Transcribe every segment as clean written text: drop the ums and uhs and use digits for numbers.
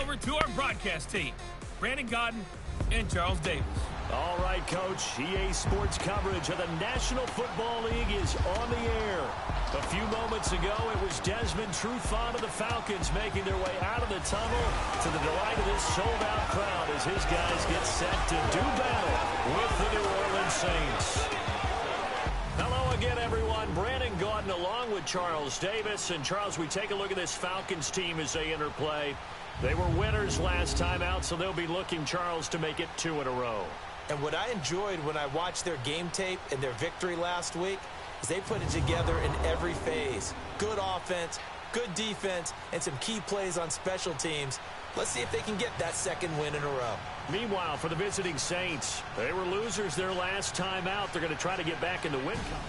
over to our broadcast team, Brandon Gaudin and Charles Davis. All right, Coach. EA Sports coverage of the National Football League is on the air. A few moments ago, it was Desmond Trufant of the Falcons making their way out of the tunnel to the delight of this sold-out crowd as his guys get set to do battle with the New Orleans Saints. Hello again, everyone. Brandon Gaudin along with Charles Davis. And, Charles, we take a look at this Falcons team as they enter play. They were winners last time out, so they'll be looking, Charles, to make it 2 in a row. And what I enjoyed when I watched their game tape and their victory last week is they put it together in every phase. Good offense, good defense, and some key plays on special teams. Let's see if they can get that second win in a row. Meanwhile, for the visiting Saints, they were losers their last time out. They're going to try to get back in the win column.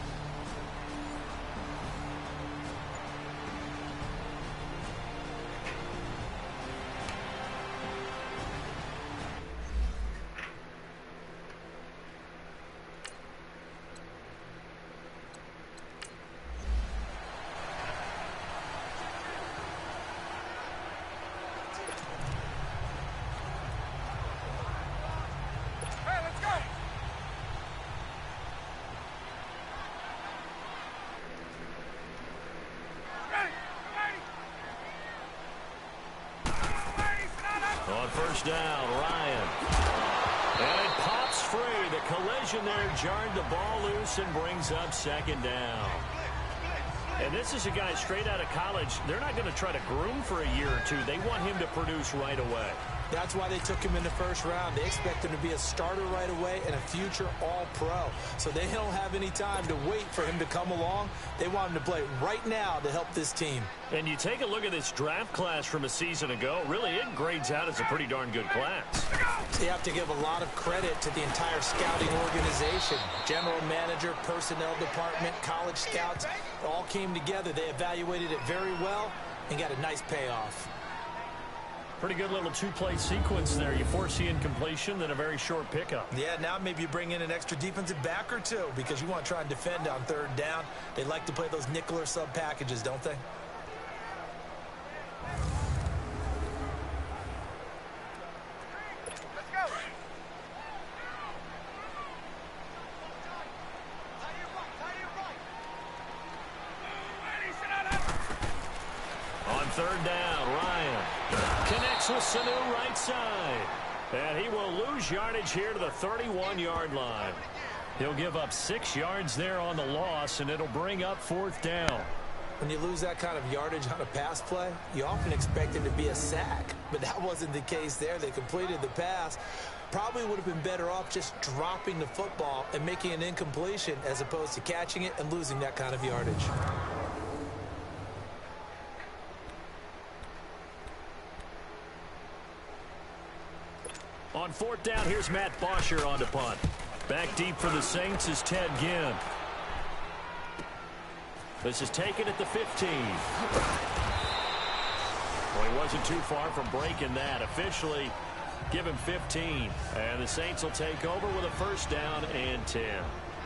First down, Ryan. And it pops free. The collision there jarred the ball loose and brings up second down. And this is a guy straight out of college. They're not going to try to groom for a year or two. They want him to produce right away. That's why they took him in the first round. They expect him to be a starter right away and a future all-pro. So they don't have any time to wait for him to come along. They want him to play right now to help this team. And you take a look at this draft class from a season ago. Really, it grades out as a pretty darn good class. They have to give a lot of credit to the entire scouting organization. General manager, personnel department, college scouts, all came together. They evaluated it very well and got a nice payoff. Pretty good little two-play sequence there. You force the incompletion, then a very short pickup. Yeah, now maybe you bring in an extra defensive back or two because you want to try and defend on third down. They like to play those nickel or sub packages, don't they? Let's go. On third down, Ryan connects with Sanu right side. And he will lose yardage here to the 31-yard line. He'll give up 6 yards there on the loss, and it'll bring up fourth down. When you lose that kind of yardage on a pass play, you often expect it to be a sack. But that wasn't the case there. They completed the pass. Probably would have been better off just dropping the football and making an incompletion as opposed to catching it and losing that kind of yardage. On fourth down, here's Matt Bosher on the punt. Back deep for the Saints is Ted Ginn. This is taken at the 15. Well, he wasn't too far from breaking that. Officially, give him 15. And the Saints will take over with a first down and 10.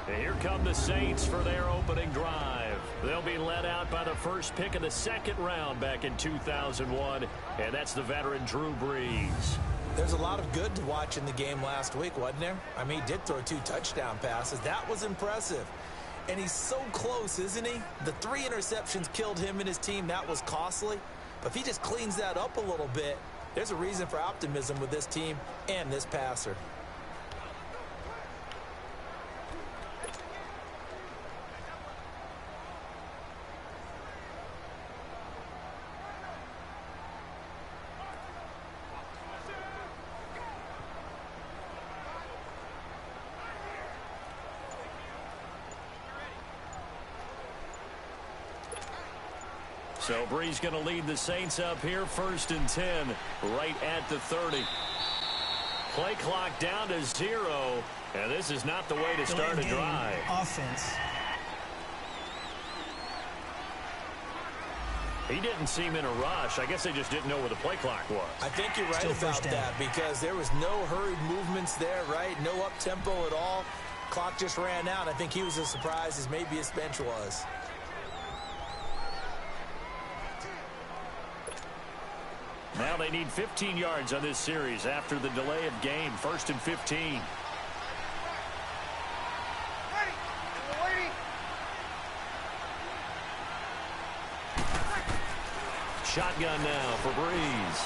And here come the Saints for their opening drive. They'll be led out by the first pick of the second round back in 2001. And that's the veteran Drew Brees. There's a lot of good to watch in the game last week, wasn't there? I mean, he did throw 2 touchdown passes. That was impressive. And he's so close, isn't he? The 3 interceptions killed him and his team. That was costly. But if he just cleans that up a little bit, there's a reason for optimism with this team and this passer. So Brees going to lead the Saints up here, 1st and 10, right at the 30. Play clock down to 0, and this is not the way to start a drive. Offense. He didn't seem in a rush. I guess they just didn't know where the play clock was. I think you're right about that because there was no hurried movements there, right? No up-tempo at all. Clock just ran out. I think he was as surprised as maybe his bench was. Now they need 15 yards on this series after the delay of game. 1st and 15. Shotgun now for Breeze.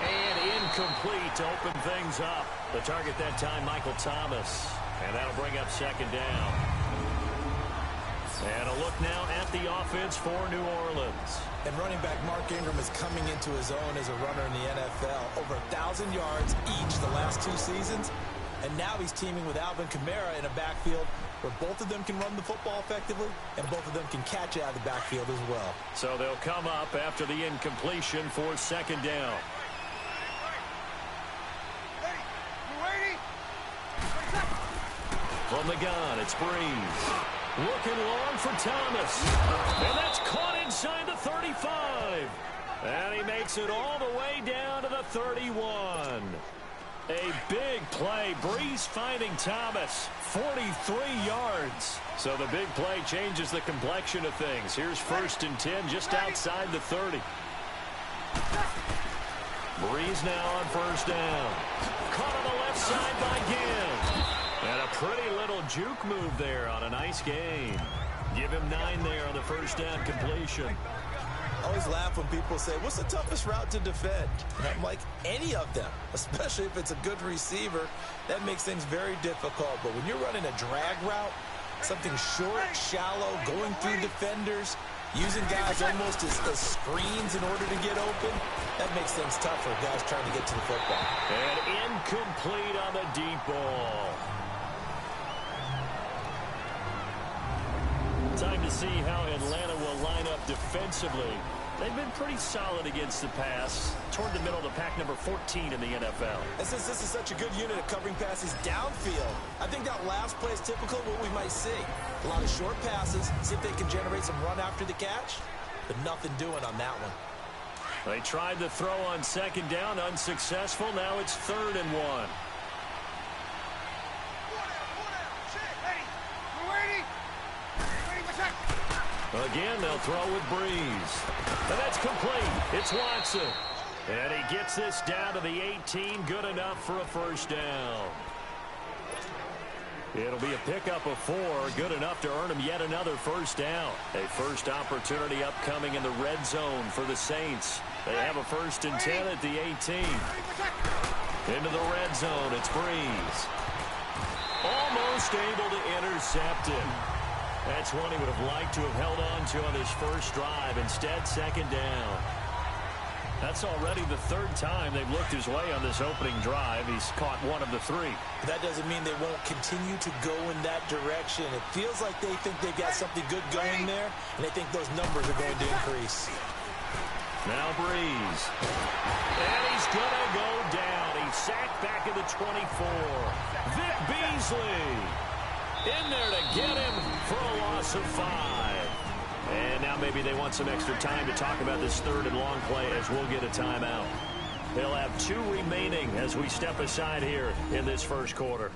And incomplete to open things up. The target that time, Michael Thomas. And that'll bring up 2nd down. And a look now at the offense for New Orleans. And running back Mark Ingram is coming into his own as a runner in the NFL. Over 1,000 yards each the last 2 seasons. And now he's teaming with Alvin Kamara in a backfield where both of them can run the football effectively and both of them can catch out of the backfield as well. So they'll come up after the incompletion for 2nd down. From the gun, it's Breeze. Looking long for Thomas. And that's caught inside the 35. And he makes it all the way down to the 31. A big play. Breeze finding Thomas. 43 yards. So the big play changes the complexion of things. Here's 1st and 10 just outside the 30. Breeze now on 1st down. Caught on the left side by Gibbs. And a pretty little juke move there on a nice game. Give him 9 there on the 1st down completion. I always laugh when people say, what's the toughest route to defend? And I'm like, any of them, especially if it's a good receiver. That makes things very difficult. But when you're running a drag route, something short, shallow, going through defenders, using guys almost as screens in order to get open, that makes things tough for guys trying to get to the football. And incomplete on the deep ball. Time to see how Atlanta will line up defensively. They've been pretty solid against the pass. Toward the middle of the pack, number 14 in the NFL. And since this is such a good unit of covering passes downfield, I think that last play is typical of what we might see. A lot of short passes, see if they can generate some run after the catch, but nothing doing on that one. They tried the throw on 2nd down, unsuccessful. Now it's 3rd and 1. Again, they'll throw with Breeze. And that's complete. It's Watson. And he gets this down to the 18. Good enough for a 1st down. It'll be a pickup of 4. Good enough to earn him yet another 1st down. A first opportunity upcoming in the red zone for the Saints. They have a 1st and 10 at the 18. Into the red zone. It's Breeze. Almost able to intercept it. That's one he would have liked to have held on to on his first drive. Instead, 2nd down. That's already the 3rd time they've looked his way on this opening drive. He's caught 1 of the 3. That doesn't mean they won't continue to go in that direction. It feels like they think they've got something good going there, and they think those numbers are going to increase. Now Breeze. And he's going to go down. He's sacked back at the 24. Vic Beasley in there to get him for a loss of 5. And now maybe they want some extra time to talk about this 3rd and long play as we'll get a timeout. They'll have 2 remaining as we step aside here in this 1st quarter.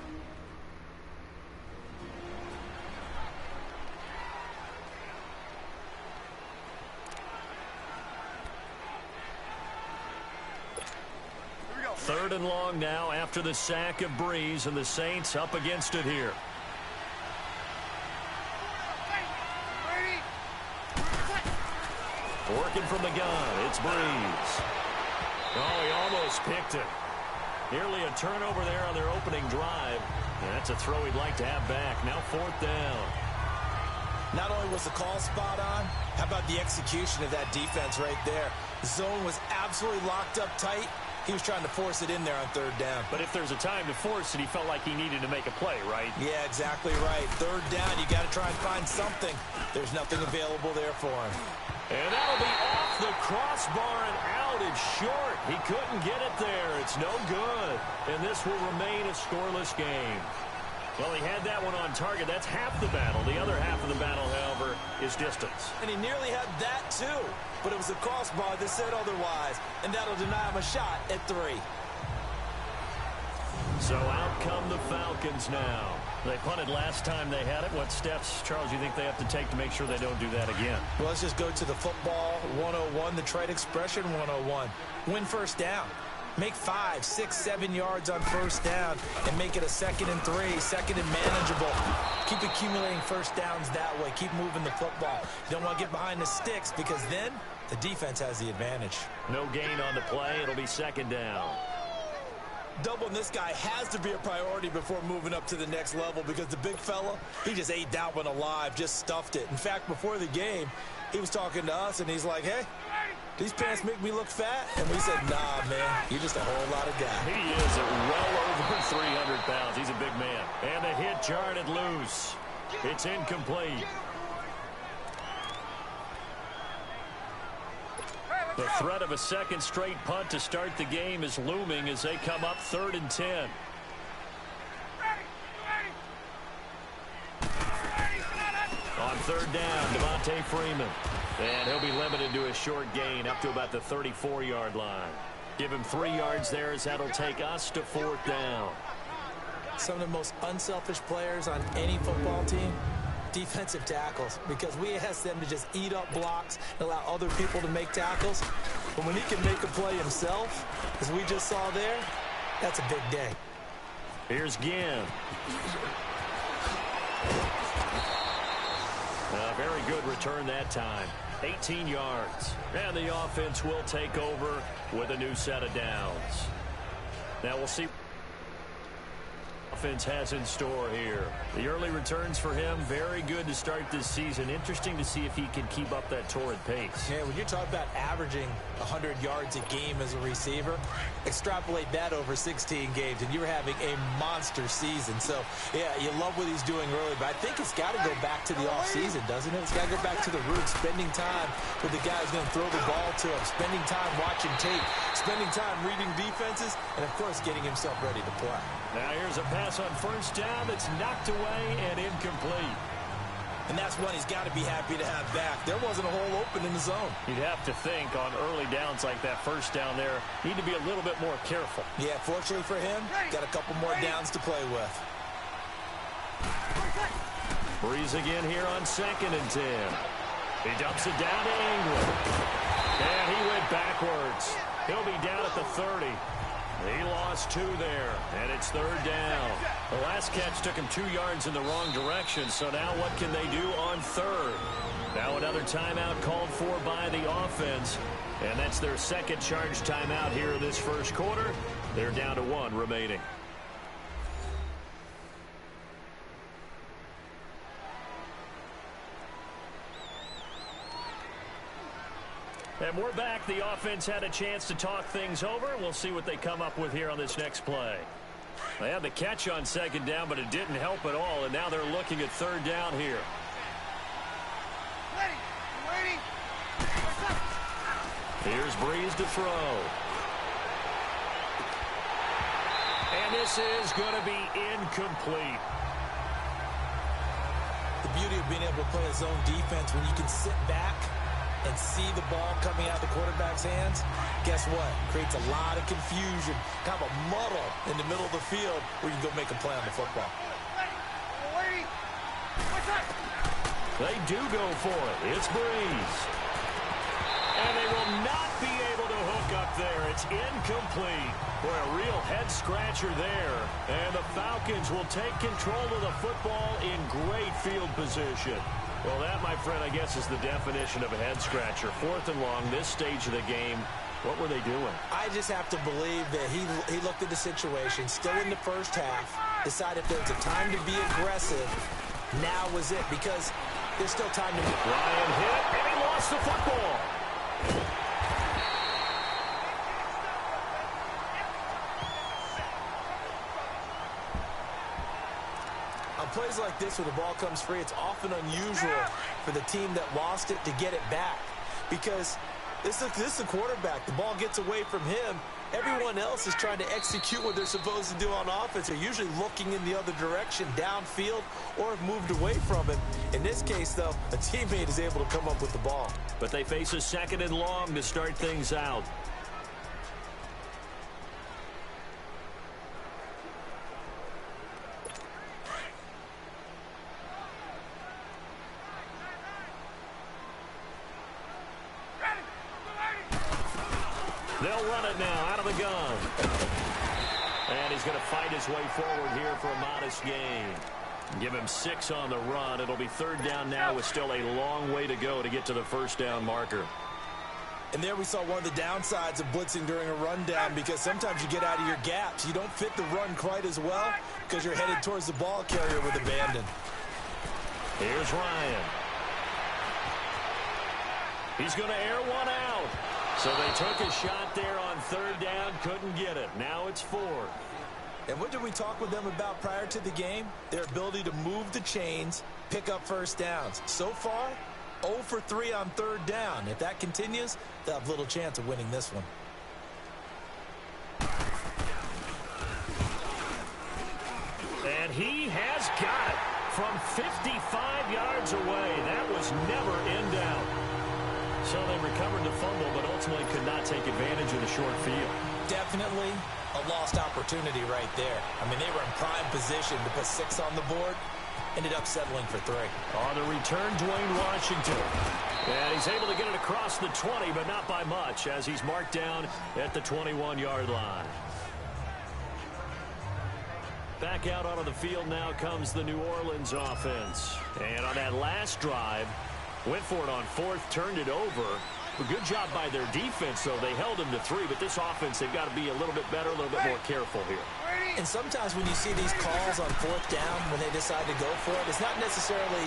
Third and long now after the sack of Breeze, and the Saints up against it here. Working from the gun, it's Breeze. Oh, he almost picked it. Nearly a turnover there on their opening drive. And that's a throw he'd like to have back. Now 4th down. Not only was the call spot on, how about the execution of that defense right there? The zone was absolutely locked up tight. He was trying to force it in there on 3rd down. But if there's a time to force it, he felt like he needed to make a play, right? Yeah, exactly right. 3rd down, you got to try and find something. There's nothing available there for him. And that'll be off the crossbar and out. It's short. He couldn't get it there. It's no good. And this will remain a scoreless game. Well, he had that one on target. That's half the battle. The other half of the battle, however, is distance. And he nearly had that, too. But it was the crossbar that said otherwise. And that'll deny him a shot at 3. So out come the Falcons now. They punted last time they had it. What steps, Charles, you think they have to take to make sure they don't do that again? Well, let's just go to the football 101, the trade expression 101. Win first down. Make 5, 6, 7 yards on first down and make it a 2nd and 3, 2nd and manageable. Keep accumulating first downs that way. Keep moving the football. You don't want to get behind the sticks because then the defense has the advantage. No gain on the play. It'll be 2nd down. Doubling this guy has to be a priority before moving up to the next level because the big fella, he just ate that one alive, just stuffed it. In fact, before the game, he was talking to us, and he's like, hey, these pants make me look fat? And we said, nah, man, you're just a whole lot of guy. He is at well over 300 pounds. He's a big man. And the hit jarred it loose. It's incomplete. The threat of a 2nd straight punt to start the game is looming as they come up 3rd and 10. On 3rd down, Devontae Freeman. And he'll be limited to a short gain up to about the 34-yard line. Give him 3 yards there as that'll take us to 4th down. Some of the most unselfish players on any football team, defensive tackles, because we ask them to just eat up blocks and allow other people to make tackles. But when he can make a play himself, as we just saw there, that's a big day. Here's Ginn. A very good return that time. 18 yards. And the offense will take over with a new set of downs. Now we'll see offense has in store here. The early returns for him, very good to start this season. Interesting to see if he can keep up that torrid pace. Yeah, when you're talking about averaging 100 yards a game as a receiver, extrapolate that over 16 games, and you're having a monster season. So, yeah, you love what he's doing early, but I think it's got to go back to the offseason, doesn't it? It's got to go back to the roots, spending time with the guy who's going to throw the ball to him, spending time watching tape, spending time reading defenses, and, of course, getting himself ready to play. Now here's a pass on first down that's knocked away and incomplete. And that's one he's got to be happy to have back. There wasn't a hole open in the zone. You'd have to think on early downs like that first down there, need to be a little bit more careful. Yeah, fortunately for him, got a couple more downs to play with. Breeze again here on 2nd and 10. He dumps it down to England. And he went backwards. He'll be down at the 30. He lost 2 there, and it's 3rd down. The last catch took him 2 yards in the wrong direction, so now what can they do on 3rd? Now another timeout called for by the offense, and that's their 2nd charge timeout here in this first quarter. They're down to 1 remaining. And we're back. The offense had a chance to talk things over. We'll see what they come up with here on this next play. They had the catch on 2nd down, but it didn't help at all, and now they're looking at 3rd down here. Here's Breeze to throw. And this is going to be incomplete. The beauty of being able to play a zone defense when you can sit back and see the ball coming out of the quarterback's hands, guess what? Creates a lot of confusion, kind of a muddle in the middle of the field where you can go make a play on the football. They do go for it. It's Breeze. And they will not be able to hook up there. It's incomplete. Boy, a real head-scratcher there. And the Falcons will take control of the football in great field position. Well, that, my friend, I guess is the definition of a head-scratcher. 4th and long, this stage of the game. What were they doing? I just have to believe that he looked at the situation, still in the first half, decided if there was a time to be aggressive, now was it, because there's still time to... Ryan hit, and he lost the football. On plays like this where the ball comes free, it's often unusual for the team that lost it to get it back, because this is the quarterback. The ball gets away from him. Everyone else is trying to execute what they're supposed to do on offense. They're usually looking in the other direction, downfield, or have moved away from it. In this case, though, a teammate is able to come up with the ball. But they face a 2nd and long to start things out. They'll run it now out of the gun. And he's going to fight his way forward here for a modest gain. Give him 6 on the run. It'll be 3rd down now with still a long way to go to get to the first down marker. And there we saw one of the downsides of blitzing during a rundown, because sometimes you get out of your gaps. You don't fit the run quite as well because you're headed towards the ball carrier with abandon. Here's Ryan. He's going to air one out. So they took a shot there on 3rd down, couldn't get it. Now it's 4th. And what did we talk with them about prior to the game? Their ability to move the chains, pick up first downs. So far, 0 for 3 on 3rd down. If that continues, they'll have little chance of winning this one. And he has got it from 55 yards away. That was never in doubt. So they recovered the fumble, but ultimately could not take advantage of the short field. Definitely a lost opportunity right there. I mean, they were in prime position to put 6 on the board. Ended up settling for 3. On the return, Dwayne Washington. And he's able to get it across the 20, but not by much, as he's marked down at the 21-yard line. Back out onto the field now comes the New Orleans offense. And on that last drive, went for it on 4th, turned it over. A good job by their defense, though. They held them to 3, but this offense, they've got to be a little bit better, a little bit more careful here. And sometimes when you see these calls on 4th down, when they decide to go for it, it's not necessarily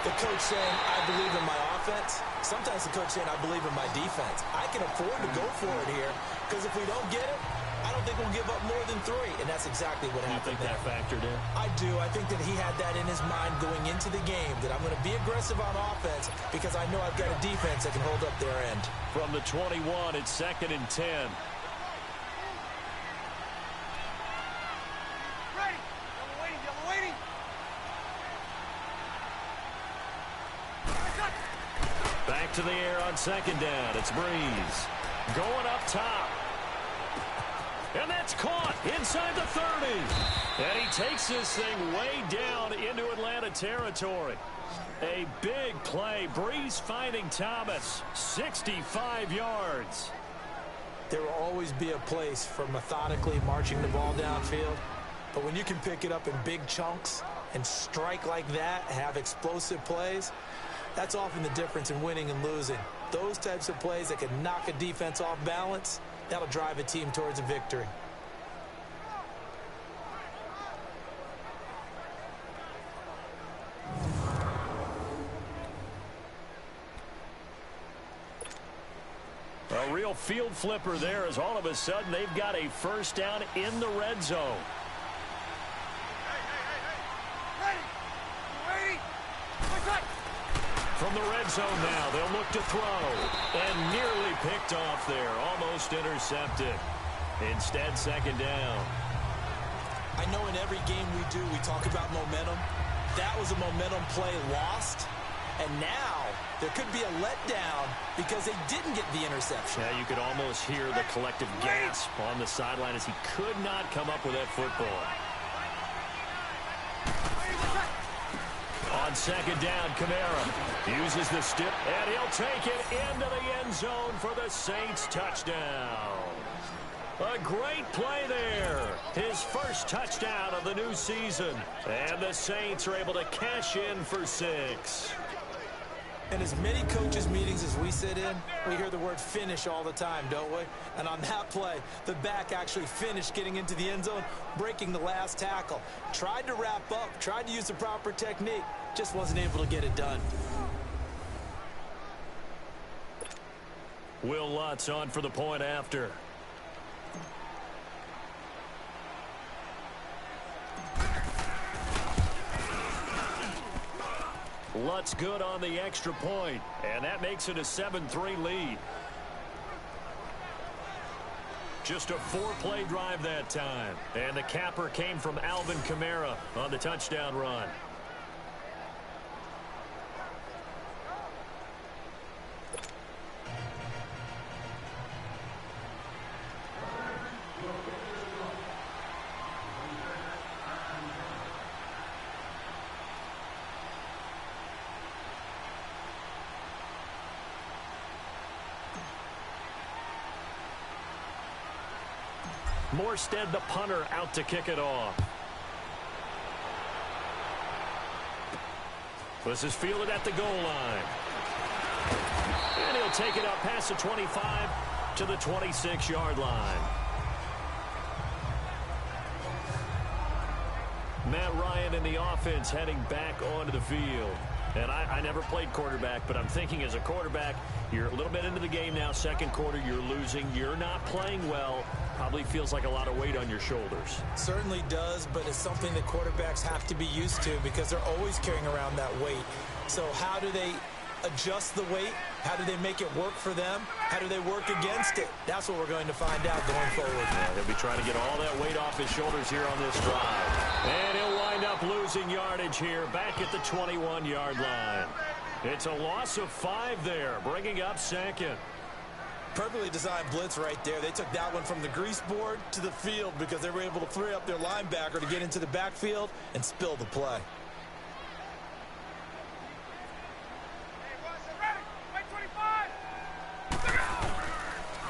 the coach saying, I believe in my offense. Sometimes the coach saying, I believe in my defense. I can afford to go for it here, because if we don't get it, I don't think we'll give up more than 3, and that's exactly what happened there. You think that factored in? I do. I think that he had that in his mind going into the game, that I'm going to be aggressive on offense because I know I've got a defense that can hold up their end. From the 21, it's 2nd and 10. Ready. Yellow waiting, yellow waiting. Back to the air on 2nd down. It's Breeze. Going up top. And that's caught inside the 30. And he takes this thing way down into Atlanta territory. A big play. Breeze finding Thomas. 65 yards. There will always be a place for methodically marching the ball downfield. But when you can pick it up in big chunks and strike like that, have explosive plays, that's often the difference in winning and losing. Those types of plays that can knock a defense off balance, that'll drive a team towards a victory. A real field flipper there, as all of a sudden they've got a first down in the red zone. From the red zone now, they'll look to throw. And nearly picked off there. Almost intercepted. Instead, 2nd down. I know in every game we do, we talk about momentum. That was a momentum play lost. And now there could be a letdown because they didn't get the interception. Yeah, you could almost hear the collective gasp on the sideline as he could not come up with that football. On 2nd down, Kamara uses the stick, and he'll take it into the end zone for the Saints touchdown. A great play there. His first touchdown of the new season. And the Saints are able to cash in for 6. In as many coaches' meetings as we sit in, we hear the word finish all the time, don't we? And on that play, the back actually finished getting into the end zone, breaking the last tackle. Tried to wrap up, tried to use the proper technique, just wasn't able to get it done. Will Lutz on for the point after. Lutz good on the extra point, and that makes it a 7-3 lead. Just a 4-play drive that time, and the capper came from Alvin Kamara on the touchdown run. Morstead, the punter, out to kick it off. This is fielded at the goal line. And he'll take it up past the 25 to the 26-yard line. Matt Ryan in the offense heading back onto the field. And I never played quarterback, but I'm thinking as a quarterback, you're a little bit into the game now. Second quarter, you're losing. You're not playing well. Probably feels like a lot of weight on your shoulders. Certainly does, but it's something that quarterbacks have to be used to because they're always carrying around that weight. So how do they adjust the weight? How do they make it work for them? How do they work against it? That's what we're going to find out going forward. Yeah, he'll be trying to get all that weight off his shoulders here on this drive. And he'll wind up losing yardage here back at the 21-yard line. It's a loss of 5 there, bringing up second. Perfectly designed blitz right there. They took that one from the grease board to the field because they were able to free up their linebacker to get into the backfield and spill the play.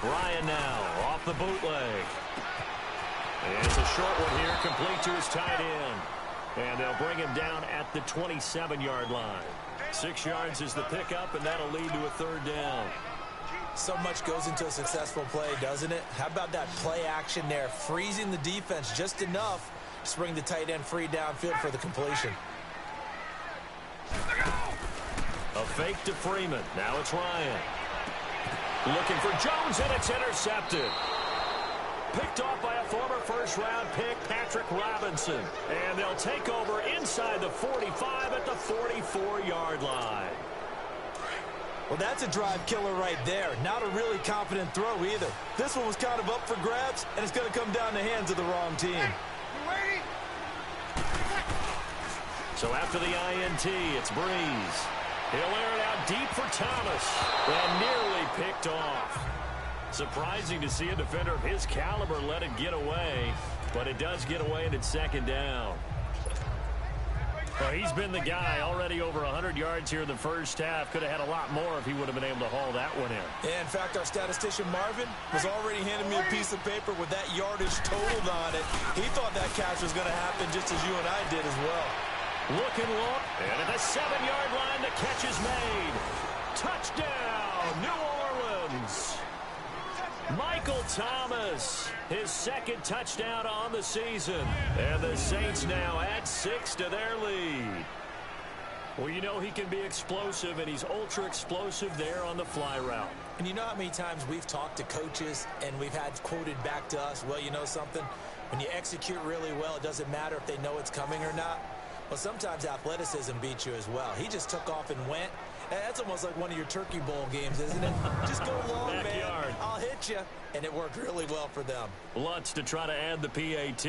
Ryan now off the bootleg. And it's a short one here, complete to his tight end. And they'll bring him down at the 27-yard line. 6 yards is the pickup, and that'll lead to a third down. So much goes into a successful play, doesn't it? How about that play action there? Freezing the defense just enough to bring the tight end free downfield for the completion. A fake to Freeman. Now it's Ryan. Looking for Jones, and it's intercepted. Picked off by a former first-round pick, Patrick Robinson. And they'll take over inside the 45 at the 44-yard line. Well, that's a drive killer right there. Not a really confident throw either. This one was kind of up for grabs, and it's going to come down the hands of the wrong team. So after the INT, it's Breeze. He'll air it out deep for Thomas, and nearly picked off. Surprising to see a defender of his caliber let it get away, but it does get away, and it's second down. Well, he's been the guy, already over 100 yards here in the first half. Could have had a lot more if he would have been able to haul that one in. Yeah, in fact, our statistician Marvin was already handing me a piece of paper with that yardage totaled on it. He thought that catch was going to happen just as you and I did as well. Looking long, and at the 7-yard line, the catch is made. Touchdown, New Orleans. Michael Thomas, his second touchdown on the season. And the Saints now add 6 to their lead. Well, you know he can be explosive, and he's ultra-explosive there on the fly route. And you know how many times we've talked to coaches and we've had quoted back to us, well, you know something? When you execute really well, it doesn't matter if they know it's coming or not. Well, sometimes athleticism beats you as well. He just took off and went. That's almost like one of your Turkey Bowl games, isn't it? Just go long, Backyard. man. I'll hit you. And it worked really well for them. Lutz to try to add the PAT.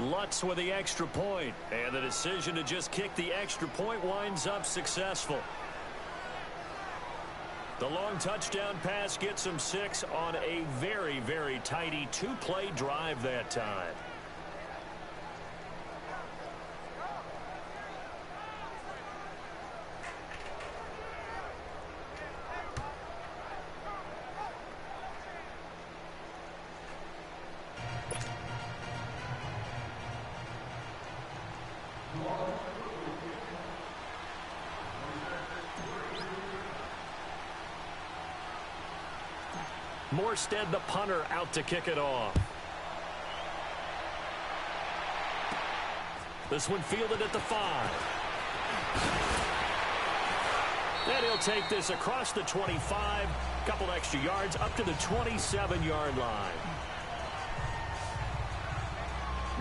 Lutz with the extra point. And the decision to just kick the extra point winds up successful. The long touchdown pass gets him 6 on a very, very tidy 2-play drive that time. Morstead, the punter, out to kick it off. This one fielded at the 5. And he'll take this across the 25. Couple extra yards up to the 27-yard line.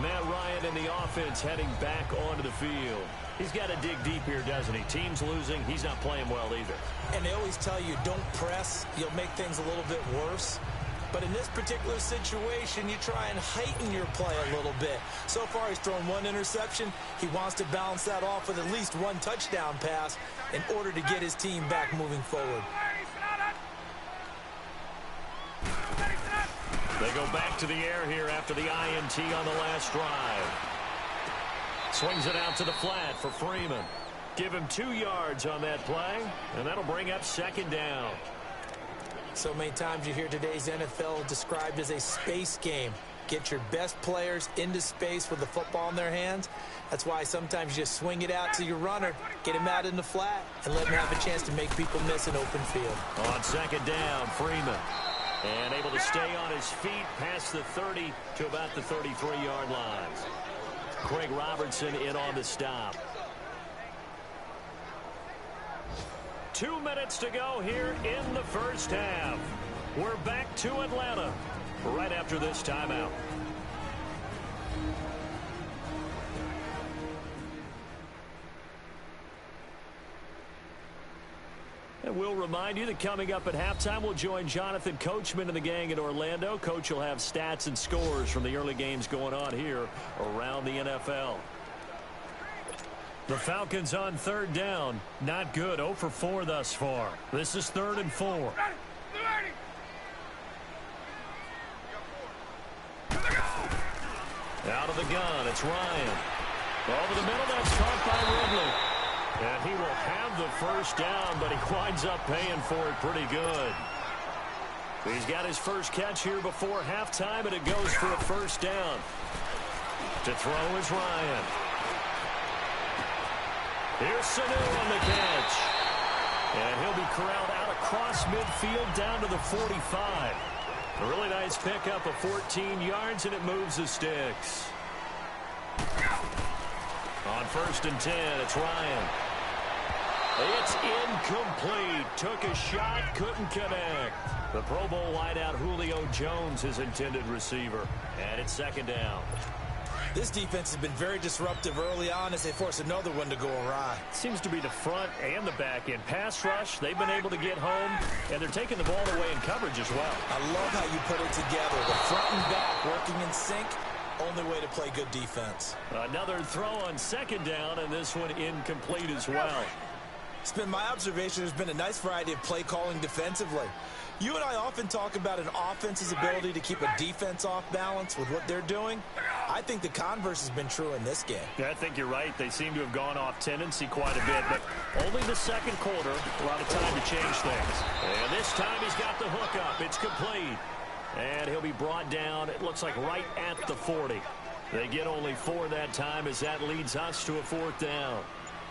Matt Ryan in the offense heading back onto the field. He's got to dig deep here, doesn't he? Team's losing. He's not playing well either. And they always tell you, don't press. You'll make things a little bit worse. But in this particular situation, you try and heighten your play a little bit. So far, he's thrown 1 interception. He wants to balance that off with at least 1 touchdown pass in order to get his team back moving forward. They go back to the air here after the INT on the last drive. Swings it out to the flat for Freeman. Give him 2 yards on that play, and that'll bring up second down. So many times you hear today's NFL described as a space game. Get your best players into space with the football in their hands. That's why sometimes you just swing it out to your runner, get him out in the flat, and let him have a chance to make people miss an open field. On second down, Freeman. And able to stay on his feet past the 30 to about the 33-yard line. Craig Robertson in on the stop. 2 minutes to go here in the first half. We're back to Atlanta right after this timeout. And we'll remind you that coming up at halftime, we'll join Jonathan Coachman and the gang in Orlando. Coach will have stats and scores from the early games going on here around the NFL. The Falcons on third down. Not good. 0 for 4 thus far. This is 3rd and 4. Out of the gun, it's Ryan. Over the middle, that's caught by Ridley. And he will have the first down, but he winds up paying for it pretty good. He's got his first catch here before halftime, and it goes for a first down. To throw is Ryan. Here's Sanu on the catch. And he'll be corralled out across midfield down to the 45. A really nice pickup of 14 yards, and it moves the sticks. On 1st and 10, it's Ryan. It's incomplete. Took a shot, couldn't connect. The Pro Bowl wideout Julio Jones, his intended receiver. And it's 2nd down. This defense has been very disruptive early on as they force another one to go awry. Seems to be the front and the back end. Pass rush, they've been able to get home, and they're taking the ball away in coverage as well. I love how you put it together. The front and back working in sync. Only way to play good defense. Another throw on 2nd down, and this one incomplete as well. It's been my observation there's been a nice variety of play calling defensively. You and I often talk about an offense's ability to keep a defense off balance with what they're doing. I think the converse has been true in this game. Yeah, I think you're right. They seem to have gone off tendency quite a bit, but only the 2nd quarter, a lot of time to change things. And this time he's got the hook up. It's complete. And he'll be brought down, it looks like right at the 40. They get only 4 that time as that leads us to a 4th down.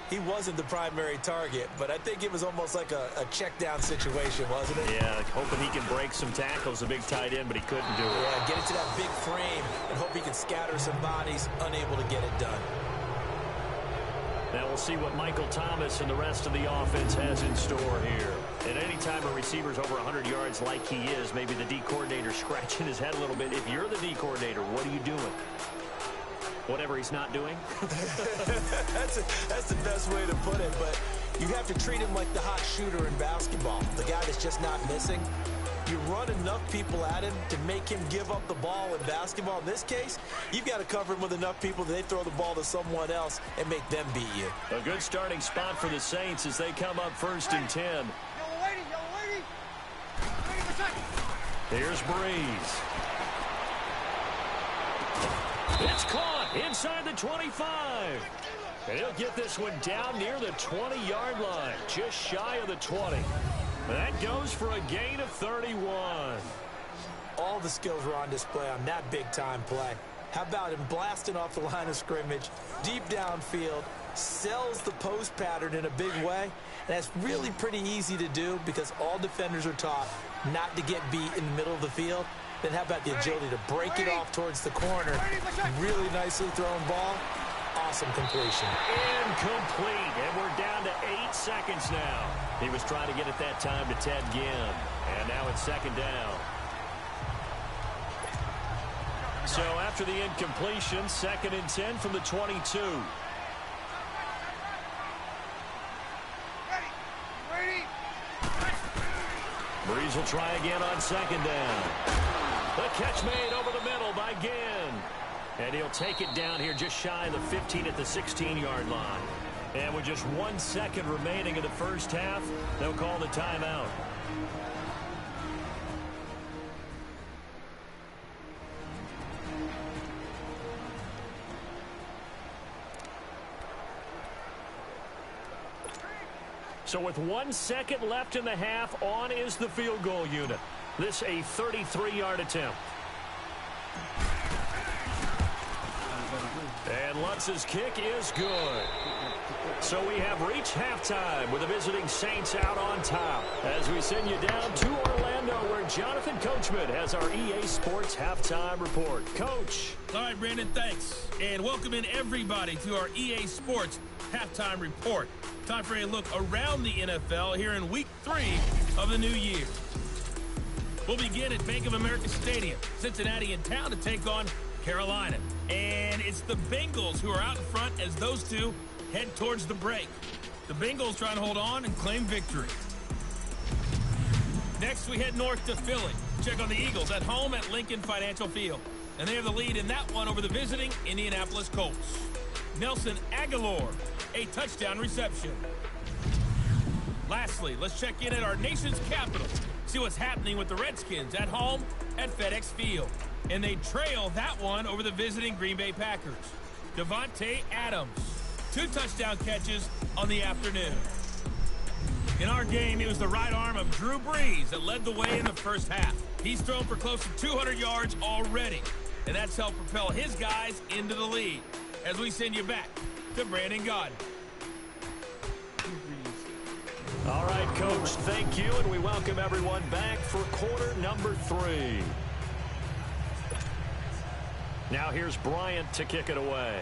He wasn't the primary target, but I think it was almost like a check down situation, wasn't it? Yeah, hoping he can break some tackles, a big tight end, but he couldn't do it. Yeah, get into that big frame and hope he can scatter some bodies, unable to get it done. Now we'll see what Michael Thomas and the rest of the offense has in store here. And any time a receiver's over 100 yards like he is, maybe the D coordinator scratching his head a little bit. If you're the D coordinator, what are you doing? Whatever he's not doing? that's the best way to put it, but you have to treat him like the hot shooter in basketball, the guy that's just not missing. You run enough people at him to make him give up the ball in basketball. In this case, you've got to cover him with enough people that they throw the ball to someone else and make them beat you. A good starting spot for the Saints as they come up 1st and 10. Yellow lady. Here's Breeze. It's caught inside the 25. And he'll get this one down near the 20-yard line, just shy of the 20. That goes for a gain of 31. All the skills were on display on that big-time play. How about him blasting off the line of scrimmage, deep downfield, sells the post pattern in a big way, and that's really pretty easy to do because all defenders are taught not to get beat in the middle of the field. Then how about the agility to break it off towards the corner? Really nicely thrown ball. Awesome completion. Incomplete, and we're down to 8 seconds now. He was trying to get it that time to Ted Ginn, and now it's 2nd down. So after the incompletion, 2nd and 10 from the 22. Breeze will try again on 2nd down. The catch made over the middle by Ginn. And he'll take it down here just shy of the 15 at the 16-yard line. And with just 1 second remaining in the first half, they'll call the timeout. So with 1 second left in the half, on is the field goal unit. This a 33-yard attempt. And Lutz's kick is good. So we have reached halftime with the visiting Saints out on top as we send you down to Orlando where Jonathan Coachman has our EA Sports Halftime Report. Coach. All right, Brandon, thanks. And welcome in everybody to our EA Sports Halftime Report. Time for a look around the NFL here in Week 3 of the new year. We'll begin at Bank of America Stadium, Cincinnati in town to take on Carolina. And it's the Bengals who are out in front as those two head towards the break. The Bengals trying to hold on and claim victory. Next, we head north to Philly. Check on the Eagles at home at Lincoln Financial Field. And they have the lead in that one over the visiting Indianapolis Colts. Nelson Aguilar, a touchdown reception. Lastly, let's check in at our nation's capital. See what's happening with the Redskins at home at FedEx Field. And they trail that one over the visiting Green Bay Packers. Devontae Adams, 2 touchdown catches on the afternoon. In our game, it was the right arm of Drew Brees that led the way in the first half. He's thrown for close to 200 yards already, and that's helped propel his guys into the lead. As we send you back to Brandon Gaudin. All right, Coach, thank you, and we welcome everyone back for quarter number 3. Now here's Bryant to kick it away.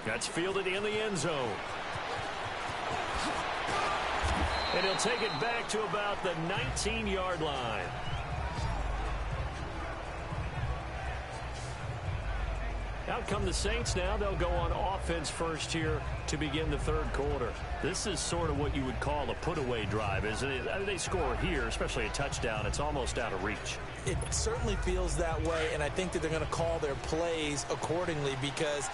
That's fielded in the end zone. And he'll take it back to about the 19-yard line. Out come the Saints now. They'll go on offense first here to begin the third quarter. This is sort of what you would call a put-away drive, isn't it? I mean, they score here, especially a touchdown. It's almost out of reach. It certainly feels that way, and I think that they're going to call their plays accordingly because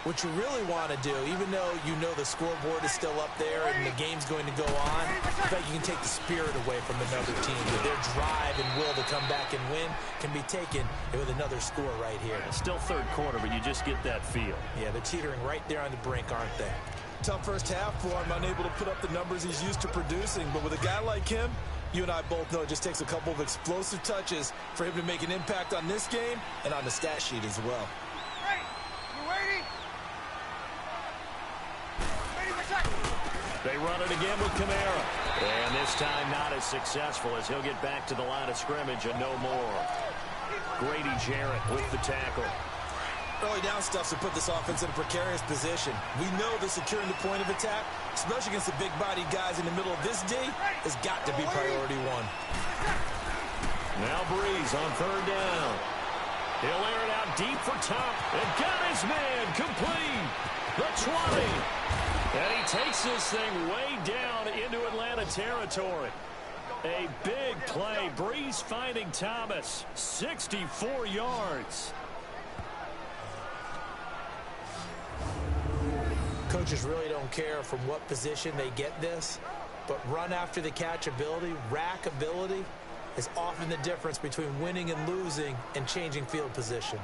what you really want to do, even though you know the scoreboard is still up there and the game's going to go on, in fact, you can take the spirit away from another team. Their drive and will to come back and win can be taken with another score right here. It's still third quarter, but you just get that feel. Yeah, they're teetering right there on the brink, aren't they? Tough first half for him, unable to put up the numbers he's used to producing. But with a guy like him, you and I both know it just takes a couple of explosive touches for him to make an impact on this game and on the stat sheet as well. Hey, you waiting? They run it again with Kamara. And this time not as successful as he'll get back to the line of scrimmage and no more. Grady Jarrett with the tackle. Early down stuff to put this offense in a precarious position. We know that securing the point of attack, especially against the big-bodied guys in the middle of this D, has got to be priority 1. Now Breeze on third down. He'll air it out deep for Top. And got his man complete. The 20. And he takes this thing way down into Atlanta territory. A big play. Breeze finding Thomas. 64 yards. Coaches really don't care from what position they get this, but run after the catch ability, rack ability, is often the difference between winning and losing and changing field position.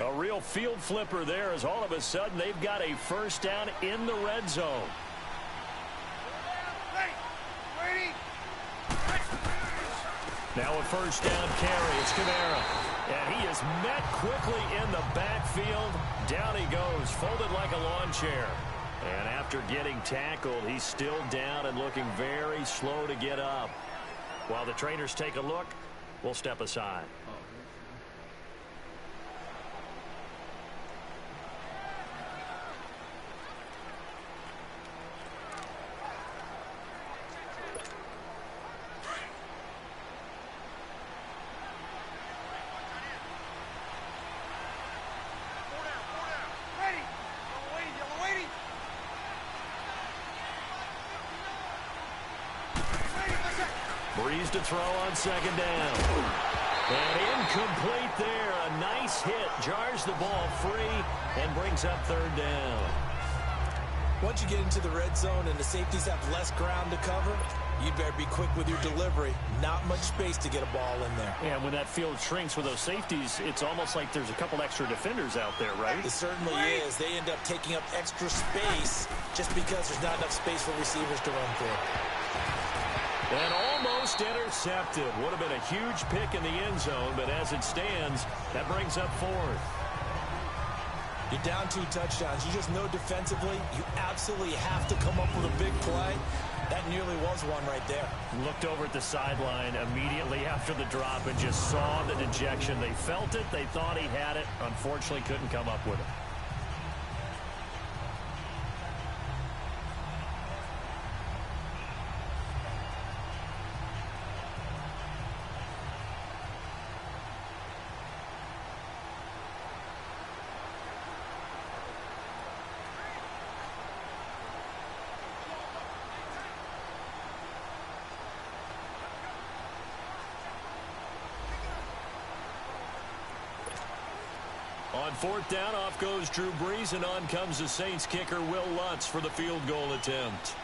A real field flipper there as all of a sudden they've got a first down in the red zone. Now a first down carry. It's Kamara. And he is met quickly in the backfield. Down he goes, folded like a lawn chair. And after getting tackled, he's still down and looking very slow to get up. While the trainers take a look, we'll step aside. Breeze to throw on second down. And incomplete there. A nice hit. Jars the ball free and brings up third down. Once you get into the red zone and the safeties have less ground to cover, You better be quick with your delivery. Not much space to get a ball in there. And when that field shrinks with those safeties, it's almost like there's a couple extra defenders out there, right? It certainly is. They end up taking up extra space just because there's not enough space for receivers to run through. And almost intercepted. Would have been a huge pick in the end zone, but as it stands, that brings up fourth. You're down 2 touchdowns. You just know defensively you absolutely have to come up with a big play. That nearly was one right there. Looked over at the sideline immediately after the drop and just saw the dejection. They felt it. They thought he had it. Unfortunately, couldn't come up with it. On fourth down, off goes Drew Brees, and on comes the Saints kicker, Will Lutz, for the field goal attempt.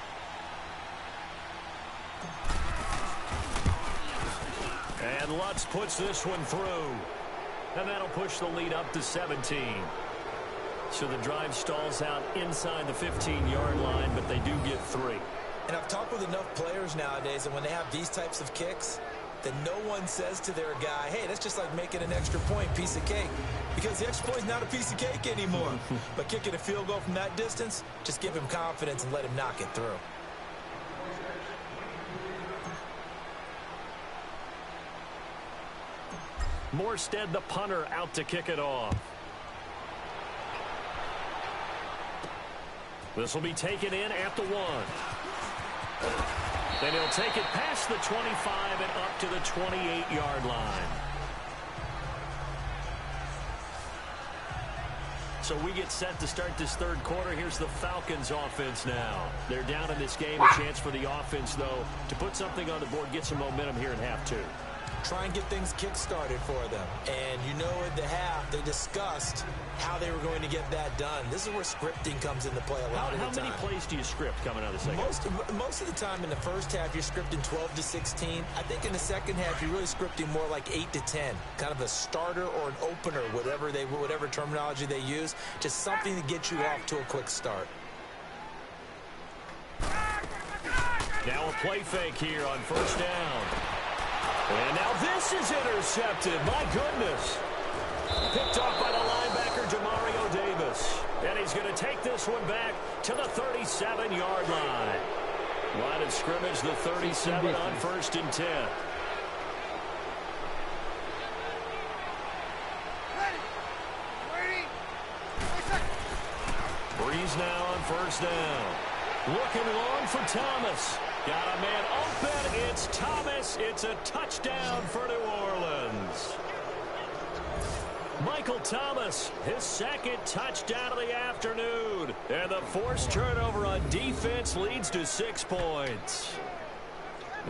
And Lutz puts this one through. And that'll push the lead up to 17. So the drive stalls out inside the 15-yard line, but they do get 3. And I've talked with enough players nowadays, and when they have these types of kicks, that no one says to their guy, hey, that's just like making an extra point, piece of cake. Because the extra point is not a piece of cake anymore. But kicking a field goal from that distance, just give him confidence and let him knock it through. Morstead, the punter, out to kick it off. This will be taken in at the 1. Then he'll take it past the 25 and up to the 28-yard line. So we get set to start this third quarter. Here's the Falcons offense now. They're down in this game. A chance for the offense, though, to put something on the board, get some momentum here in half 2. Try and get things kick-started for them. And you know at the half, they discussed how they were going to get that done. This is where scripting comes into play a lot of the time. How many plays do you script coming out of the second? Most of the time in the first half, you're scripting 12 to 16. I think in the second half, you're really scripting more like 8 to 10. Kind of a starter or an opener, whatever terminology they use. Just something to get you off to a quick start. Now a play fake here on first down. And now this is intercepted. My goodness. Picked off by the linebacker, Jamario Davis. And he's going to take this one back to the 37-yard line. Line of scrimmage, the 37 on 1st and 10. Breeze now on first down. Looking long for Thomas. Got a man open. It's Thomas. It's a touchdown for New Orleans. Michael Thomas, his second touchdown of the afternoon. And the forced turnover on defense leads to 6 points.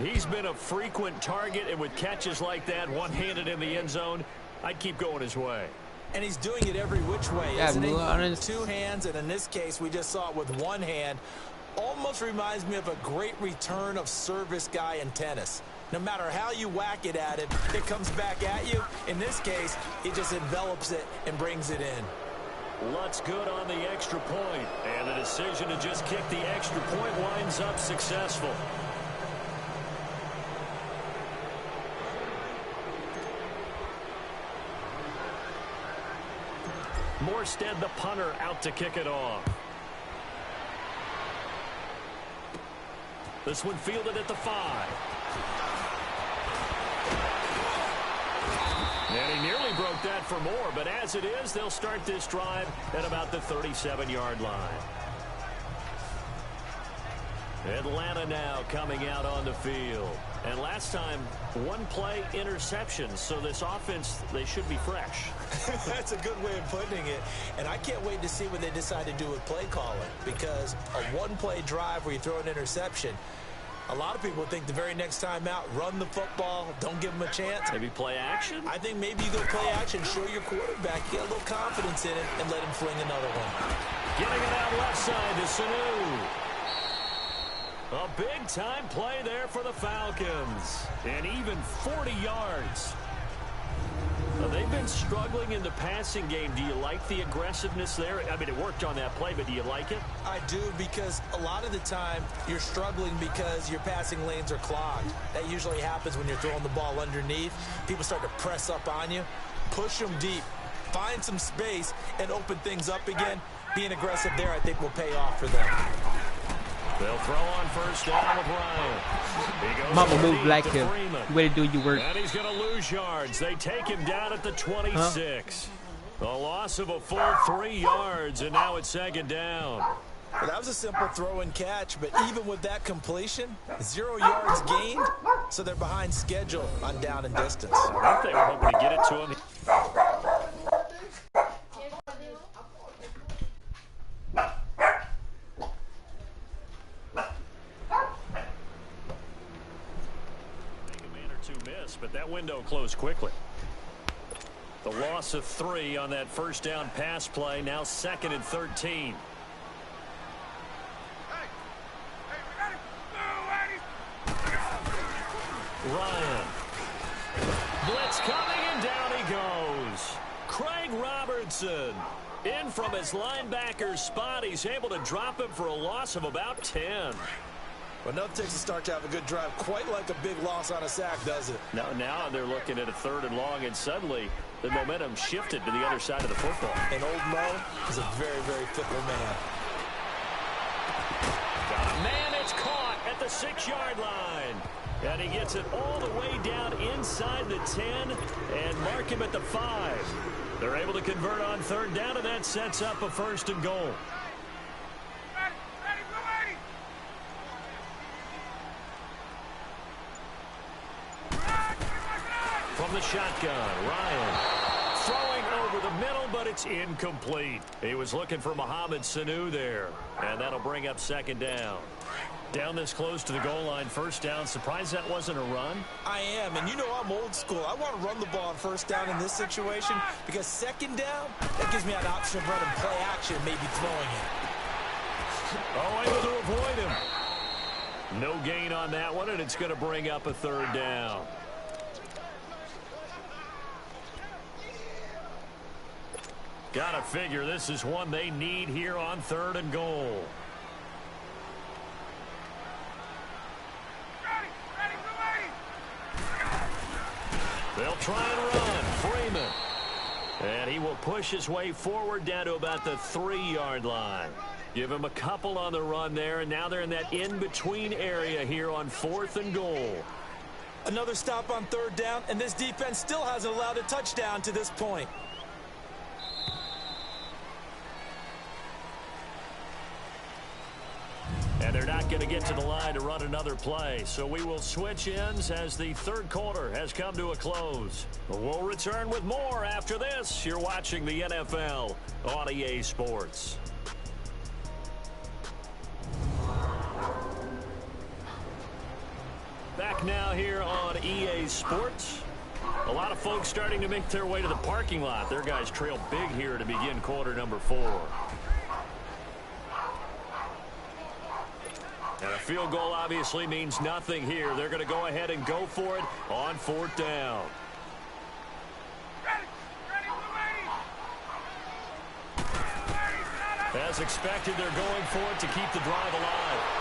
He's been a frequent target, and with catches like that, one-handed in the end zone, I'd keep going his way. And he's doing it every which way, isn't he? 2 hands, and in this case, we just saw it with 1 hand. Almost reminds me of a great return of service guy in tennis. No matter how you whack it at it, it comes back at you. In this case, he just envelops it and brings it in. Lutz good on the extra point, and the decision to just kick the extra point winds up successful. Morstead, the punter, out to kick it off. This one fielded at the 5. And he nearly broke that for more, but as it is, they'll start this drive at about the 37-yard line. Atlanta now coming out on the field. And last time, 1 play interception, so this offense, they should be fresh. That's a good way of putting it. And I can't wait to see what they decide to do with play calling, because a 1-play drive where you throw an interception, a lot of people think the very next time out, run the football, don't give them a chance. Maybe play action? I think maybe you go play action, show your quarterback, get a little confidence in it, and let him fling another one. Getting it out left side to Sanu. A big-time play there for the Falcons. And even 40 yards. They've been struggling in the passing game. Do you like the aggressiveness there? I mean, it worked on that play, but do you like it? I do, because a lot of the time you're struggling because your passing lanes are clogged. That usually happens when you're throwing the ball underneath. People start to press up on you. Push them deep. Find some space and open things up again. Being aggressive there, I think, will pay off for them. They'll throw on first down with Ryan. Mama move like him. You way to do your work. And he's going to lose yards. They take him down at the 26. A loss of a full 3 yards, and now it's second down. Well, that was a simple throw and catch, but even with that completion, 0 yards gained, so they're behind schedule on down and distance. I think they were hoping to get it to him. But that window closed quickly. The loss of 3 on that first down pass play. Now 2nd and 13. Ryan. Blitz coming, and down he goes. Craig Robertson in from his linebacker spot. He's able to drop him for a loss of about 10. Well, nothing takes a start to have a good drive quite like a big loss on a sack, does it? Now they're looking at a 3rd and long, and suddenly the momentum shifted to the other side of the football. And old Mo is a very, very fickle man. Man, it's caught at the 6-yard line. And he gets it all the way down inside the 10 and mark him at the 5. They're able to convert on 3rd down, and that sets up a 1st and goal. From the shotgun, Ryan throwing over the middle, but it's incomplete. He was looking for Mohamed Sanu there, and that'll bring up 2nd down. Down this close to the goal line, 1st down. Surprised that wasn't a run? I am, and you know I'm old school. I want to run the ball on 1st down in this situation because 2nd down, that gives me an option of running play action, maybe throwing it. Oh, able to avoid him. No gain on that one, and it's going to bring up a 3rd down. Gotta figure this is one they need here on 3rd and goal. They'll try and run. Freeman. And he will push his way forward down to about the 3-yard line. Give him a couple on the run there, and now they're in that in-between area here on 4th and goal. Another stop on 3rd down, and this defense still hasn't allowed a touchdown to this point. And they're not going to get to the line to run another play. So we will switch ends as the 3rd quarter has come to a close. We'll return with more after this. You're watching the NFL on EA Sports. Back now here on EA Sports. A lot of folks starting to make their way to the parking lot. Their guys trail big here to begin quarter number 4. And a field goal obviously means nothing here. They're going to go ahead and go for it on 4th down. As expected, they're going for it to keep the drive alive.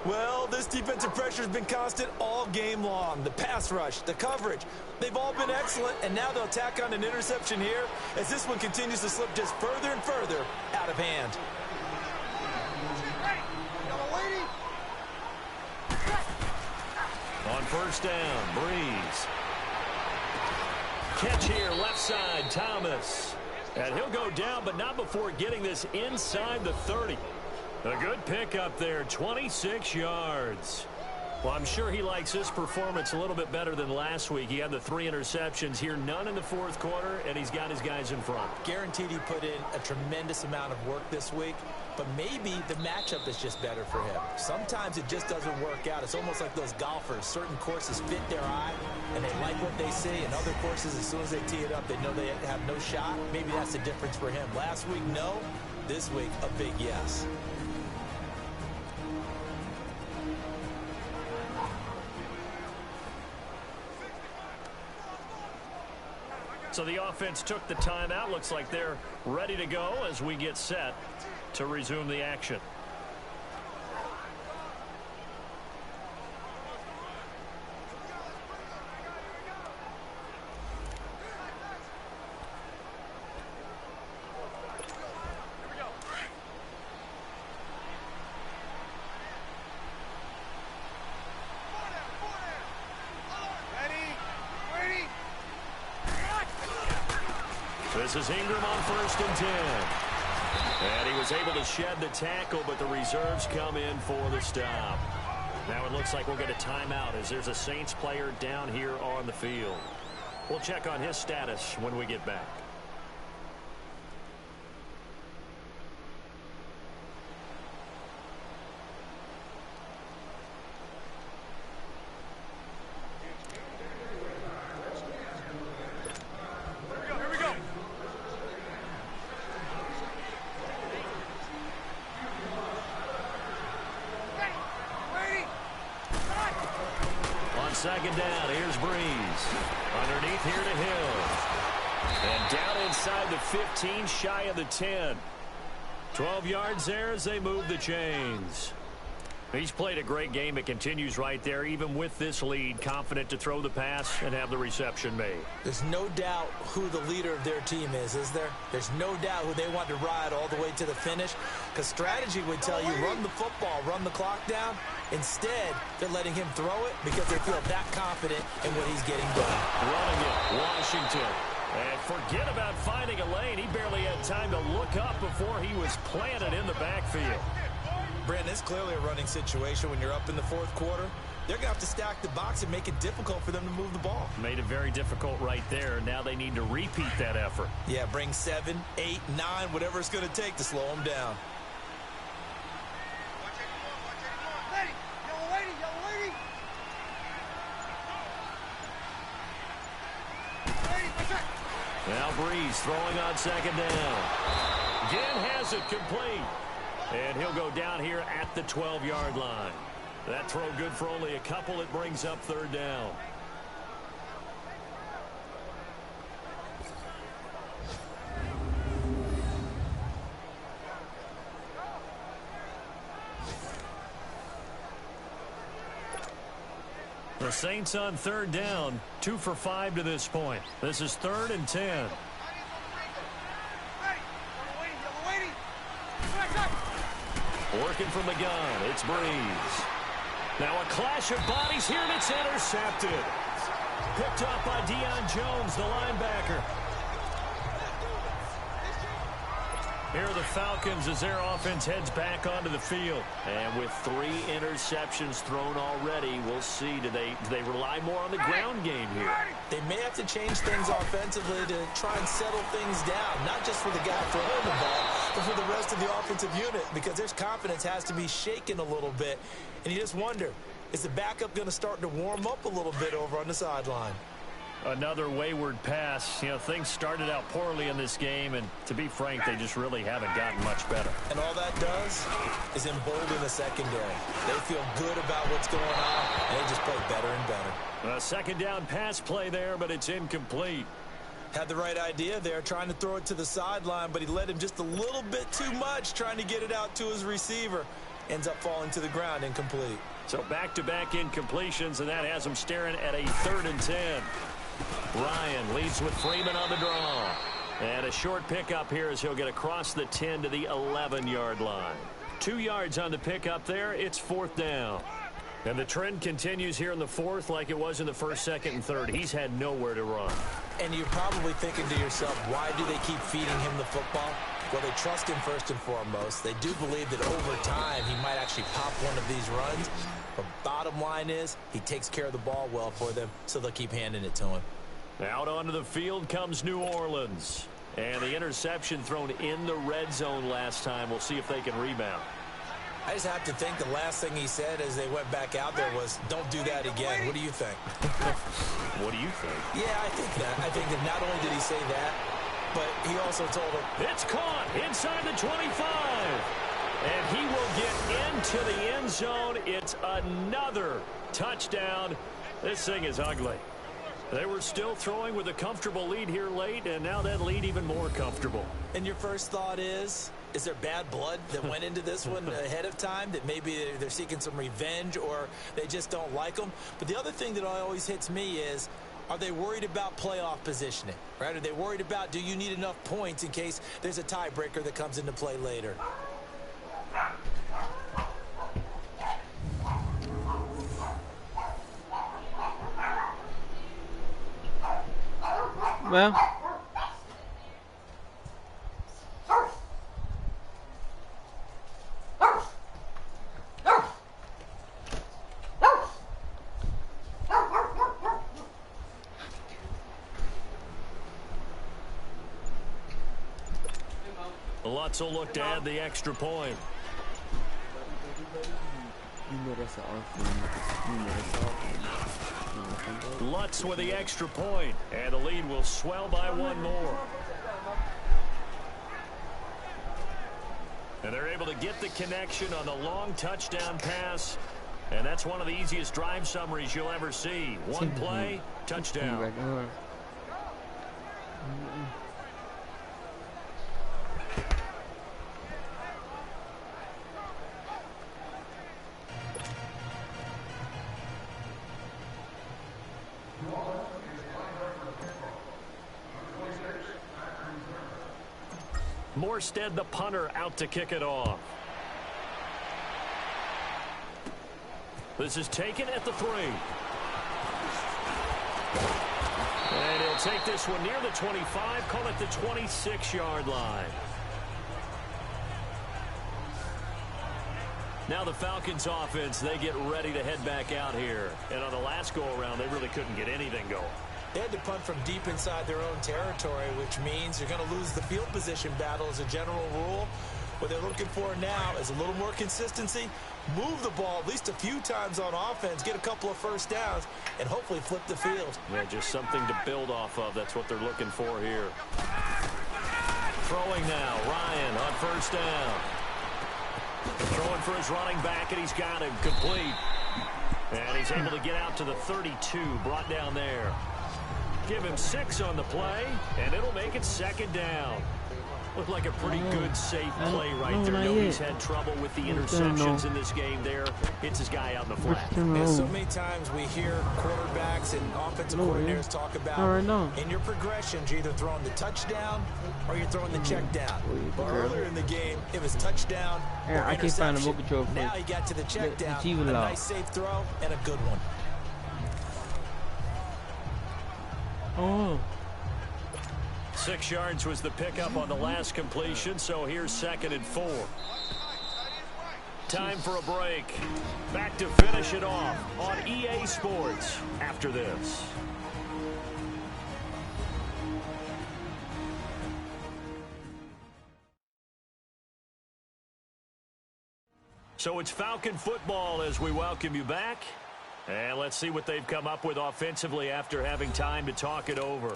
Well, this defensive pressure has been constant all game long. The pass rush, the coverage, they've all been excellent, and now they'll tack on an interception here as this one continues to slip just further and further out of hand. On 1st down, Breeze. Catch here, left side, Thomas. And he'll go down, but not before getting this inside the 30. A good pickup there, 26 yards. Well, I'm sure he likes his performance a little bit better than last week. He had the 3 interceptions here, none in the 4th quarter, and he's got his guys in front. Guaranteed he put in a tremendous amount of work this week. but maybe the matchup is just better for him. Sometimes it just doesn't work out. It's almost like those golfers. Certain courses fit their eye, and they like what they see, and other courses, as soon as they tee it up, they know they have no shot. Maybe that's the difference for him. Last week, no. This week, a big yes. So the offense took the timeout. Looks like they're ready to go as we get set to resume the action. This is Ingram on 1st and 10. And he was able to shed the tackle, but the reserves come in for the stop. Now it looks like we'll get a timeout as there's a Saints player down here on the field. We'll check on his status when we get back. Second down, here's Breeze. Underneath here to Hill. And down inside the 15, shy of the 10. 12 yards there as they move the chains. He's played a great game. It continues right there, even with this lead. Confident to throw the pass and have the reception made. There's no doubt who the leader of their team is there? There's no doubt who they want to ride all the way to the finish. Because strategy would tell you, run the football, run the clock down. Instead, they're letting him throw it because they feel that confident in what he's getting done. Running it, Washington. And forget about finding a lane. He barely had time to look up before he was planted in the backfield. Brandon, it's clearly a running situation when you're up in the fourth quarter. They're going to have to stack the box and make it difficult for them to move the ball. Made it very difficult right there. Now they need to repeat that effort. Yeah, bring 7, 8, 9, whatever it's going to take to slow them down. Now Breeze throwing on second down. Again has it complete. And he'll go down here at the 12-yard line. That throw good for only a couple. It brings up third down. The Saints on third down, 2 for 5 to this point. This is 3rd and 10. Working from the gun, it's Breeze. Now a clash of bodies here, and it's intercepted. Picked up by Deion Jones, the linebacker. Here are the Falcons as their offense heads back onto the field. And with 3 interceptions thrown already, we'll see. Do they rely more on the ground game here? They may have to change things offensively to try and settle things down. Not just for the guy throwing the ball, but for the rest of the offensive unit. Because their confidence has to be shaken a little bit. And you just wonder, is the backup going to start to warm up a little bit over on the sideline? Another wayward pass. You know, things started out poorly in this game, and to be frank, they just really haven't gotten much better. And all that does is embolden the secondary. They feel good about what's going on, and they just play better and better. A second down pass play there, but it's incomplete. Had the right idea there, trying to throw it to the sideline, but he led him just a little bit too much, trying to get it out to his receiver. Ends up falling to the ground, incomplete. So back-to-back incompletions, and that has him staring at a 3rd and 10. Ryan leads with Freeman on the draw. And a short pickup here as he'll get across the 10 to the 11-yard line. 2 yards on the pickup there. It's 4th down. And the trend continues here in the 4th like it was in the 1st, 2nd, and 3rd. He's had nowhere to run. And you're probably thinking to yourself, why do they keep feeding him the football? Well, they trust him first and foremost. They do believe that over time he might actually pop one of these runs. But bottom line is he takes care of the ball well for them, so they'll keep handing it to him. Out onto the field comes New Orleans. And the interception thrown in the red zone last time. We'll see if they can rebound. I just have to think the last thing he said as they went back out there was, don't do that again. What do you think? What do you think? Yeah, I think that. I think that not only did he say that, but he also told him. It's caught inside the 25. And he will get into the end zone. It's another touchdown. This thing is ugly. They were still throwing with a comfortable lead here late, and now that lead even more comfortable. And your first thought is there bad blood that went into this one ahead of time, that maybe they're seeking some revenge or they just don't like them? But the other thing that always hits me is, are they worried about playoff positioning, right? Are they worried about, do you need enough points in case there's a tiebreaker that comes into play later? Well, Lutz will look to add the extra point. Lutz with the extra point, and the lead will swell by one more. And they're able to get the connection on the long touchdown pass, and that's one of the easiest drive summaries you'll ever see. One play, touchdown. Morstead, the punter, out to kick it off. This is taken at the 3. And he'll take this one near the 25, call it the 26-yard line. Now the Falcons offense, they get ready to head back out here. And on the last go-around, they really couldn't get anything going. They had to punt from deep inside their own territory, which means you're going to lose the field position battle as a general rule. What they're looking for now is a little more consistency, move the ball at least a few times on offense, get a couple of first downs, and hopefully flip the field. Yeah, just something to build off of. That's what they're looking for here. Throwing now, Ryan on first down. Throwing for his running back, and he's got him complete. And he's able to get out to the 32, brought down there. Give him 6 on the play, and it'll make it second down. Looked like a pretty good, safe play right there. Nobody's had trouble with the interceptions in this game there. Hits his guy out in the flat. And so many times we hear quarterbacks and offensive coordinators talk about in your progressions, you're either throwing the touchdown or you're throwing the check down. But earlier in the game, it was touchdown or interception. Now he got to the check down, a nice safe throw, and a good one. Oh. 6 yards was the pickup on the last completion, so here's 2nd and 4. Time for a break. Back to finish it off on EA Sports after this. So it's Falcon football as we welcome you back. And let's see what they've come up with offensively after having time to talk it over.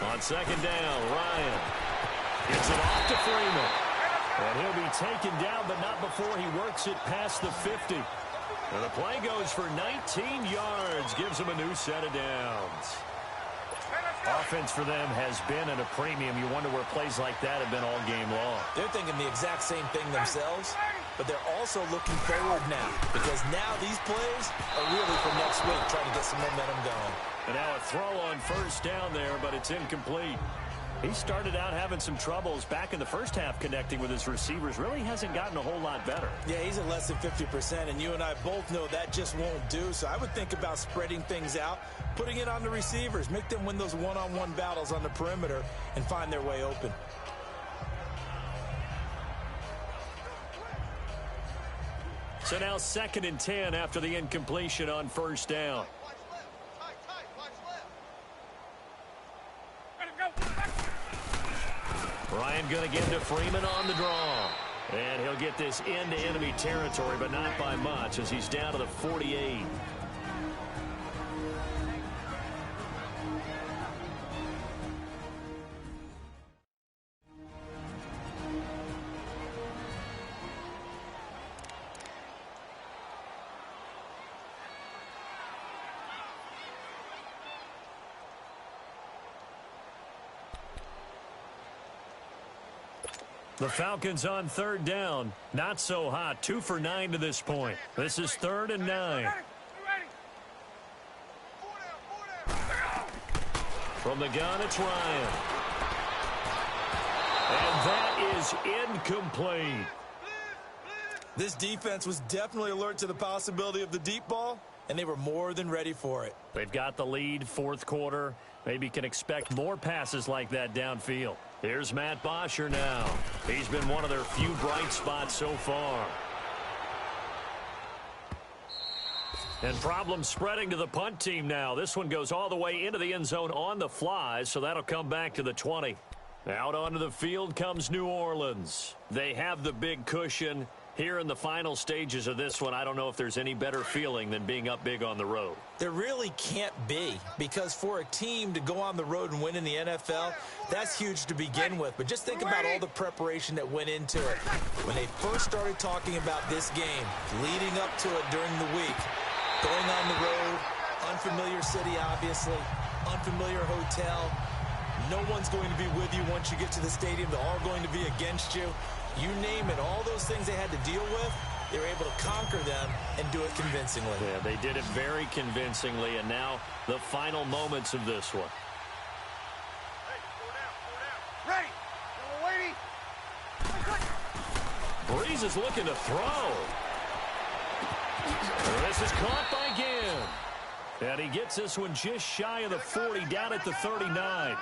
On 2nd down, Ryan gets it off to Freeman. And he'll be taken down, but not before he works it past the 50. And the play goes for 19 yards, gives him a new set of downs. Offense for them has been at a premium. You wonder where plays like that have been all game long. They're thinking the exact same thing themselves, but they're also looking forward now, because now these plays are really for next week, trying to get some momentum going. And now a throw on first down there, but it's incomplete. He started out having some troubles back in the first half connecting with his receivers. Really hasn't gotten a whole lot better. Yeah, he's at less than 50%, and you and I both know that just won't do. So I would think about spreading things out, putting it on the receivers, make them win those one-on-one battles on the perimeter and find their way open. So now 2nd and 10 after the incompletion on first down. Watch left. Tight. Watch left. Ryan going to give to Freeman on the draw. And he'll get this into enemy territory, but not by much as he's down to the 48. The Falcons on 3rd down. Not so hot. 2 for 9 to this point. This is 3rd and 9. From the gun, it's Ryan. And that is incomplete. This defense was definitely alert to the possibility of the deep ball, and they were more than ready for it. They've got the lead, 4th quarter. Maybe can expect more passes like that downfield. Here's Matt Bosher now. He's been one of their few bright spots so far. And problems spreading to the punt team now. This one goes all the way into the end zone on the fly, so that'll come back to the 20. Out onto the field comes New Orleans. They have the big cushion. Here in the final stages of this one, I don't know if there's any better feeling than being up big on the road. There really can't be, because for a team to go on the road and win in the NFL, that's huge to begin with. But just think about all the preparation that went into it. When they first started talking about this game, leading up to it during the week, going on the road, unfamiliar city, obviously, unfamiliar hotel. No one's going to be with you once you get to the stadium. They're all going to be against you. You name it, all those things they had to deal with, they were able to conquer them and do it convincingly. Yeah, they did it very convincingly, and now the final moments of this one. Hey, ready. We're waiting. Breeze is looking to throw. This is caught by Ginn. And he gets this one just shy of the 40, down at the 39.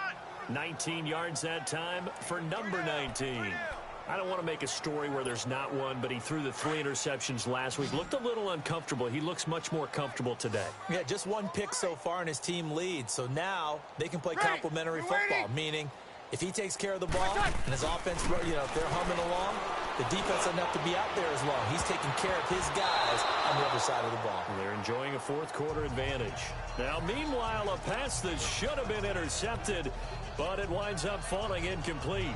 19 yards that time for number 19. I don't want to make a story where there's not one, but he threw the 3 interceptions last week. Looked a little uncomfortable. He looks much more comfortable today. Yeah, just 1 pick so far, and his team leads. So now they can play complementary football, meaning if he takes care of the ball and his offense, you know, if they're humming along, the defense doesn't have to be out there as long. He's taking care of his guys on the other side of the ball. They're enjoying a 4th quarter advantage. Now, meanwhile, a pass that should have been intercepted, but it winds up falling incomplete.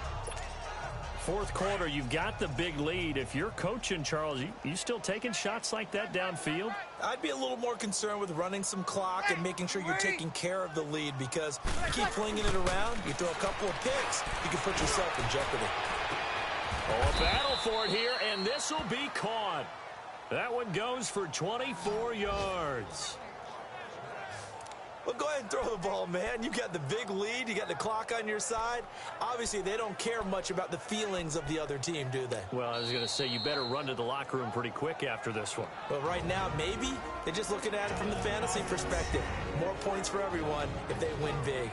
4th quarter, you've got the big lead. If you're coaching, Charles, you still taking shots like that downfield? I'd be a little more concerned with running some clock and making sure you're taking care of the lead, because you keep flinging it around, you throw a couple of picks, you can put yourself in jeopardy. Oh, a battle for it here, and this will be caught. That one goes for 24 yards. Well, go ahead and throw the ball, man. You got the big lead. You got the clock on your side. Obviously, they don't care much about the feelings of the other team, do they? Well, I was going to say, you better run to the locker room pretty quick after this one. But right now, maybe they're just looking at it from the fantasy perspective. More points for everyone if they win big.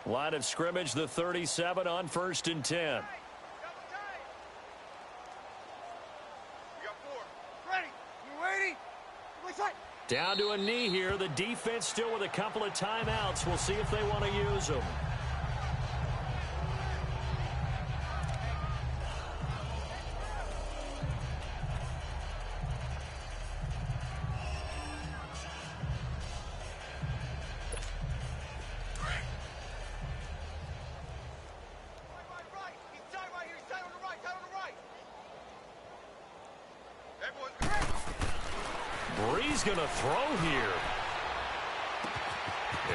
Line of scrimmage, the 37 on 1st and 10. We got 4. Ready. You waiting? Down to a knee here. The defense still with a couple of timeouts. We'll see if they want to use them. Breeze going to throw here.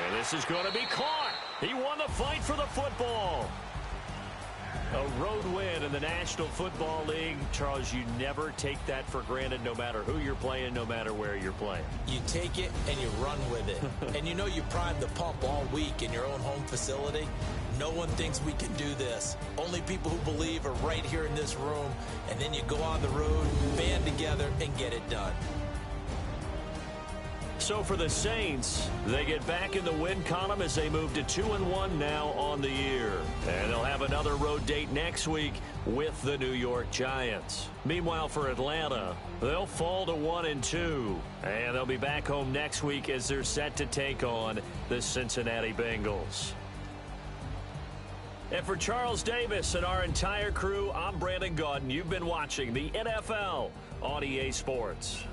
And this is going to be caught. He won the fight for the football. A road win in the National Football League. Charles, you never take that for granted no matter who you're playing, no matter where you're playing. You take it and you run with it. And you know you primed the pump all week in your own home facility. No one thinks we can do this. Only people who believe are right here in this room. And then you go on the road, band together, and get it done. So for the Saints, they get back in the win column as they move to 2-1 now on the year. And they'll have another road date next week with the New York Giants. Meanwhile, for Atlanta, they'll fall to 1-2. And they'll be back home next week as they're set to take on the Cincinnati Bengals. And for Charles Davis and our entire crew, I'm Brandon Gaudin. You've been watching the NFL on EA Sports.